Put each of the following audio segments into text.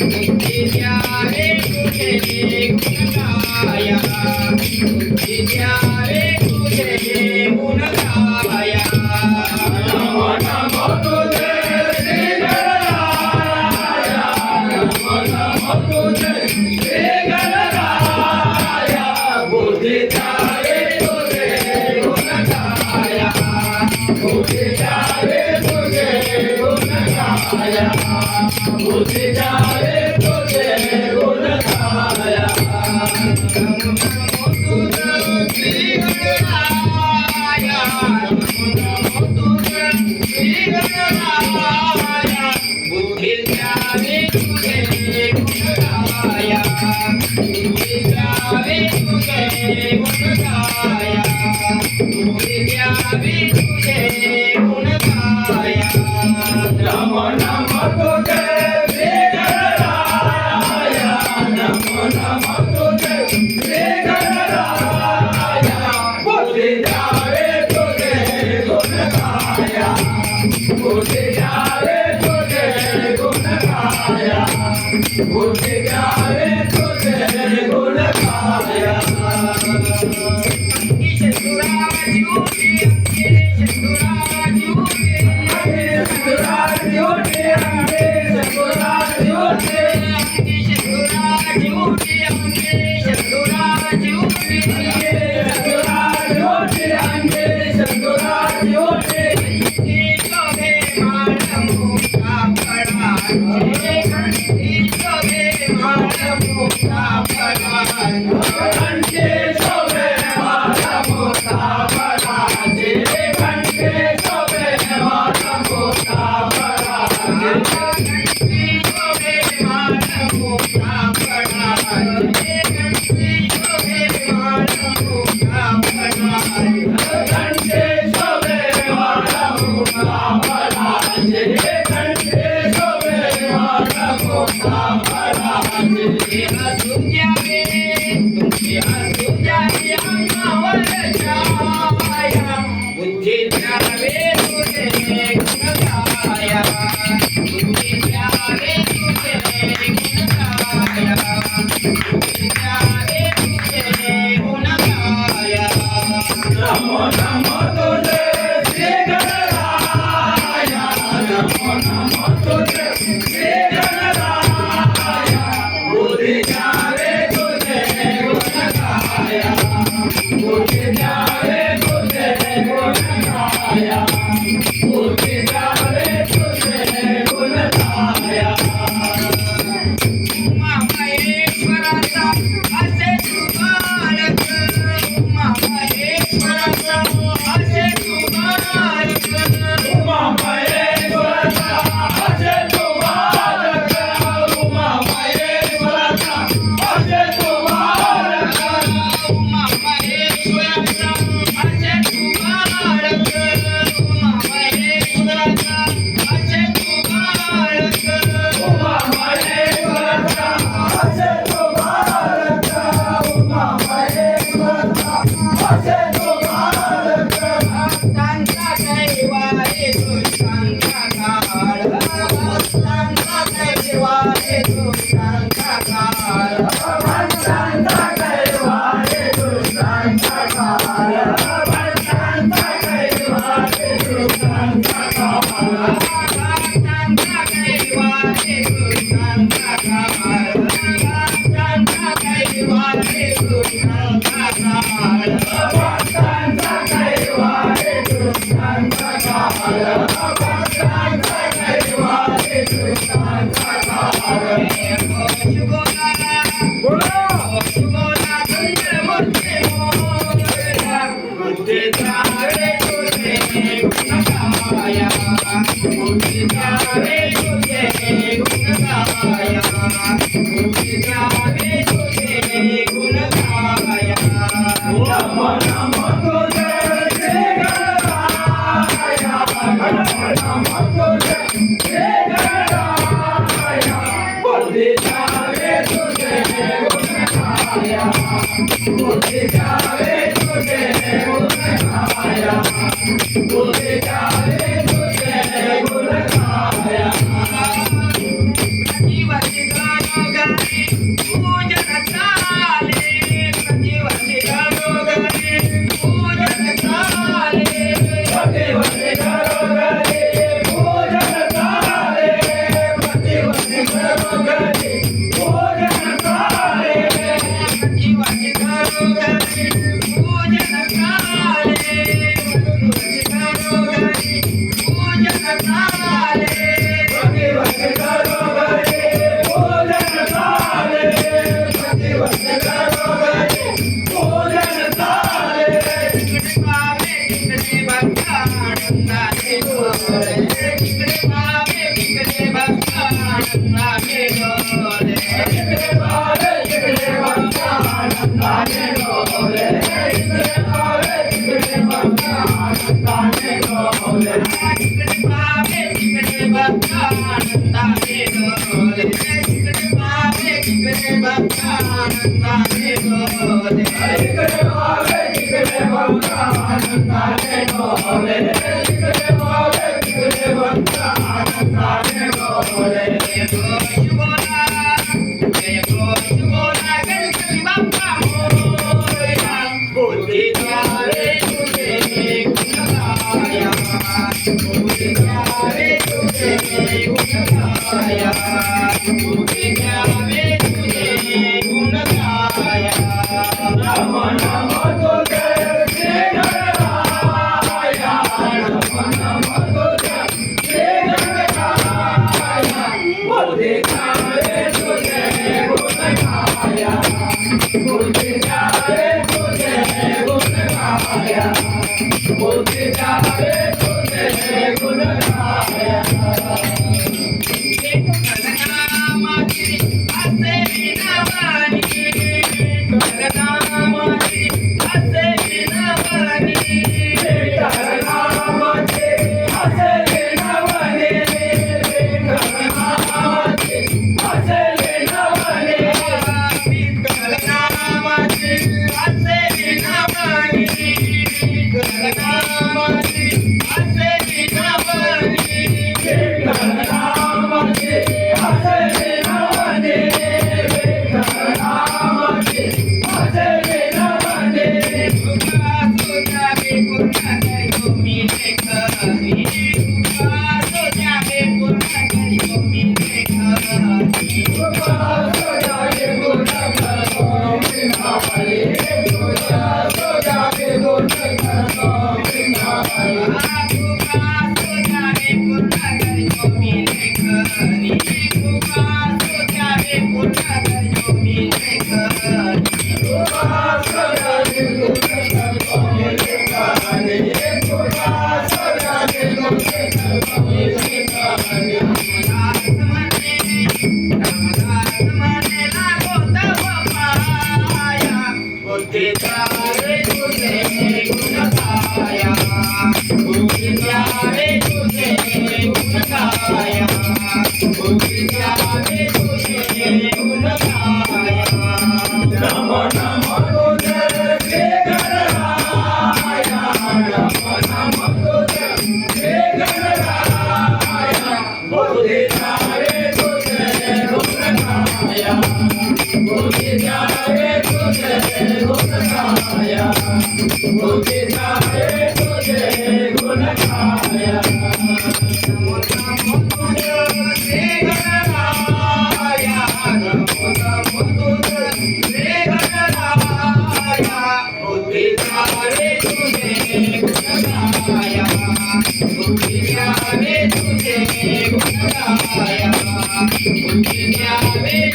बुद्धी द्या रे तुझे गुणगाया बुद्धी द्या रे तुझे गुणगाया नमो नमो तुझे श्री गणराया नमो नमो तुझे श्री गणराया बुद्धी द्या रे तुझे गुणगाया बुद्धी द्या रे तुझे गुणगाया बुद्धी द्या रे तुझे गुणगाया नमो नमो तुझे श्री गणराया नमो नमो तुझे श्री गणराया बुद्धी द्या रे तुझे गुणगाया बुद्धी द्या रे तुझे गुणगाया बुद्धी द्या रे तुझे गुणगाया नमो नमो तुझे श्री गणराया नमो नमो तुझे श्री गणराया बुद्धी द्या रे तुझे गुणगाया बुद्धी द्या रे तुझे गुणगाया बुद्धी द्या रे तुझे गुणगाया शंभुराज उठे शंभुराज उठे शंभुराज उठे शंभुराज उठे शंभुराज उठे शंभुराज उठे शंभुराज उठे शंभुराज उठे शोभे माळ मोठा पडाचे शोभे माळ मोठा पडाचे शोभे माळ मोठा पडाचे घंटे शोभे माळ मोठा पडाचे घंटे शोभे माळ मोठा पडाचे घंटे शोभे माळ मोठा पडाचे घंटे शोभे माळ मोठा पडाचे घंटे शोभे माळ मोठा पडाचे हसून जावे तुमचे हसून जावे अंगावर छाया बुद्धी द्यावे तुझे गुणगाया बुद्धी द्यावे तुझे गुणगाया बुद्धी द्यावे तुझे गुणगाया नमो नमो तुझे श्री गणराया नमो नमो तुझे श्री गणराया बुद्धी द्यावे तुझे गुणगाया बुद्धी द्यावे तुझे गुणगाया बुद्धी द्यावे तुझे गुणगाया उमा महेश्वराचा असे तू बालक उमा महेश्वराचा असे तू बालक उमा महेश्वराचा असे तू बालक उमा महेश्वराचा असे तू बालक उमा महेश्वराचा असे तू बालक उमा महेश्वराचा असे तू बालक उमा महेश्वराचा असे तू बालक उमा महेश्वराचा असे तू बालक भक्तांचा कैवारे दुष्टांचा काळ भक्तांचा कैवारे दुष्टांचा काळ भक्तांचा कैवारे दुष्टांचा काळ भक्तांचा कैवारे दुष्टांचा काळ भक्तांचा कैवारे दुष्टांचा काळ भक्तांचा कैवारे दुष्टांचा काळ भक्तांचा कैवारे दुष्टांचा काळ भक्तांचा कैवारे दुष्टांचा काळ शुभोला शुभोला चंद्रमूर्ती मोरया बुद्धी द्यावे तुझे गुणगाया बुद्धी द्यावे तुझे गुणगाया बुद्धी द्यावे तुझे गुणगाया नमो नमो तुझे श्री गणराया नमो नमो तुझे श्री गणराया बुद्धी द्यावे तुझे गुणगाया बुद्धी द्यावे तुझे गुणगाया बुद्धी द्यावे तुझे गुणगाया जीवाची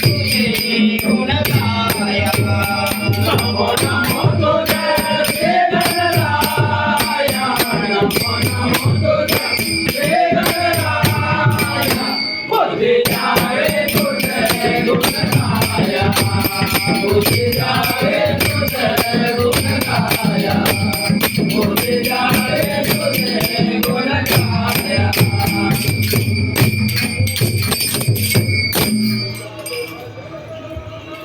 तुझे